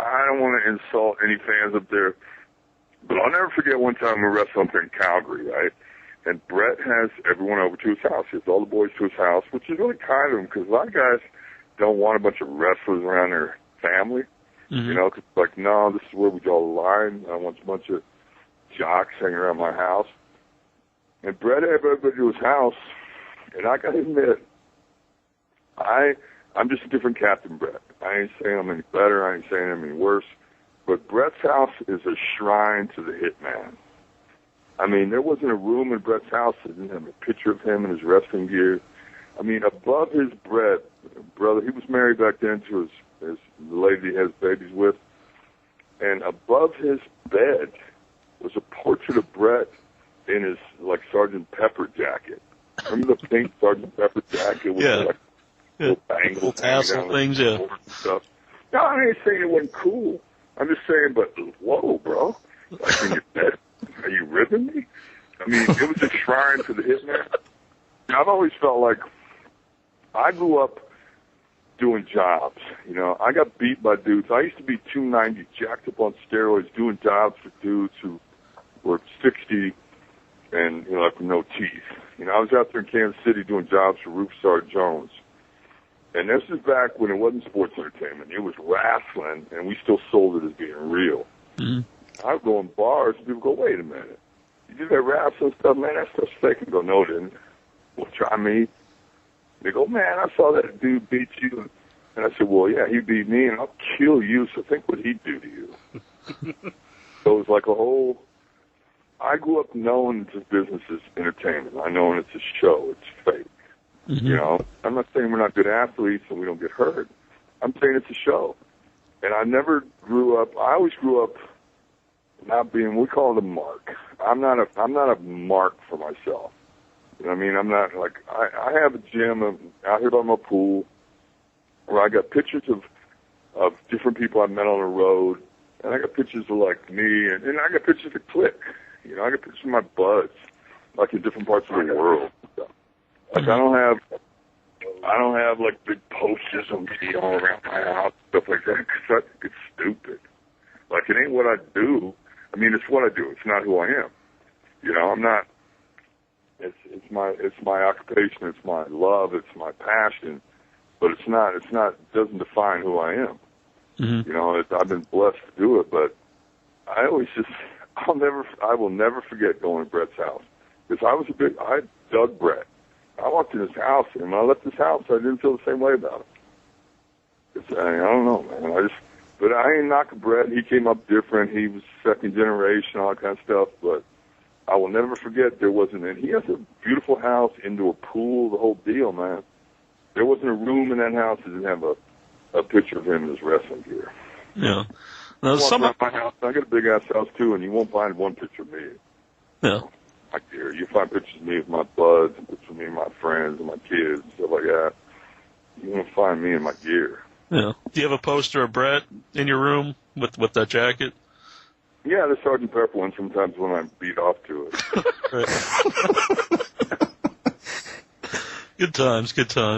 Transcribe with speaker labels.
Speaker 1: I don't want to insult any fans up there, but I'll never forget one time we wrestled up there in Calgary, right? And Bret has everyone over to his house. He has all the boys to his house, which is really kind of him because a lot of guys don't want a bunch of wrestlers around their family.
Speaker 2: Mm-hmm.
Speaker 1: You know, cause like, no, this is where we draw the line. I want a bunch of jocks hanging around my house. And Bret had everybody to his house, and I got to admit, I'm just a different Captain Bret. I ain't saying I'm any better. I ain't saying I'm any worse. But Bret's house is a shrine to the Hitman. I mean, there wasn't a room in Bret's house that didn't have a picture of him in his wrestling gear. I mean, above his brother, he was married back then to the lady he has babies with, and above his bed was a portrait of Bret in his, like, Sergeant Pepper jacket. Remember the pink Sergeant Pepper jacket with like little bangles,
Speaker 2: little tassel things, yeah.
Speaker 1: Stuff. No, I ain't saying it wasn't cool. I'm just saying, but whoa, bro. Like in your bed, are you ribbing me? I mean, it was a shrine to the Hitman. I've always felt like I grew up doing jobs. You know, I got beat by dudes. I used to be 290, jacked up on steroids, doing jobs for dudes who were 60 and, you know, like with no teeth. You know, I was out there in Kansas City doing jobs for Roof Star Jones. And this is back when it wasn't sports entertainment. It was wrestling, and we still sold it as being real.
Speaker 2: Mm-hmm.
Speaker 1: I would go in bars, and people go, wait a minute. You do that wrestling stuff, man, that stuff's fake. I go, no, it didn't. Well, try me. They go, man, I saw that dude beat you. And I said, well, yeah, he beat me, and I'll kill you, so think what he'd do to you. So it was like a whole... I grew up knowing this business is entertainment. I know it's a show. It's fake.
Speaker 2: Mm-hmm.
Speaker 1: You know, I'm not saying we're not good athletes and we don't get hurt. I'm saying it's a show. And I never grew up, I always grew up not being, we call it a mark. I'm not a mark for myself. You know what I mean? I'm not like, I have a gym out here by my pool where I got pictures of different people I met on the road, and I got pictures of like me, and I got pictures of Click. You know, I got pictures of my buds, like in different parts of the world. Like I don't have like big posters of me all around my house, stuff like that, because I think it's stupid. Like it ain't what I do. I mean, it's what I do. It's not who I am. You know, I'm not. It's my occupation. It's my love. It's my passion. But it's not. It doesn't define who I am.
Speaker 2: Mm-hmm.
Speaker 1: You know, I've been blessed to do it, but I will never forget going to Bret's house because I dug Bret. I walked in his house, and when I left his house, I didn't feel the same way about it. I don't know, man. But I ain't knocking Bret. He came up different. He was second generation, all that kind of stuff. But I will never forget there wasn't. And he has a beautiful house, indoor pool, the whole deal, man. There wasn't a room in that house that didn't have a picture of him in his wrestling gear.
Speaker 2: Yeah. Now,
Speaker 1: my house, I got a big ass house too, and you won't find one picture of me.
Speaker 2: Yeah.
Speaker 1: My gear. You find pictures of me with my buds, and pictures of me and my friends and my kids and stuff like that. You won't find me in my gear.
Speaker 2: Yeah. Do you have a poster of Bret in your room with that jacket?
Speaker 1: Yeah, the Sergeant Pepper one sometimes when I beat off to it.
Speaker 2: Good times, good times.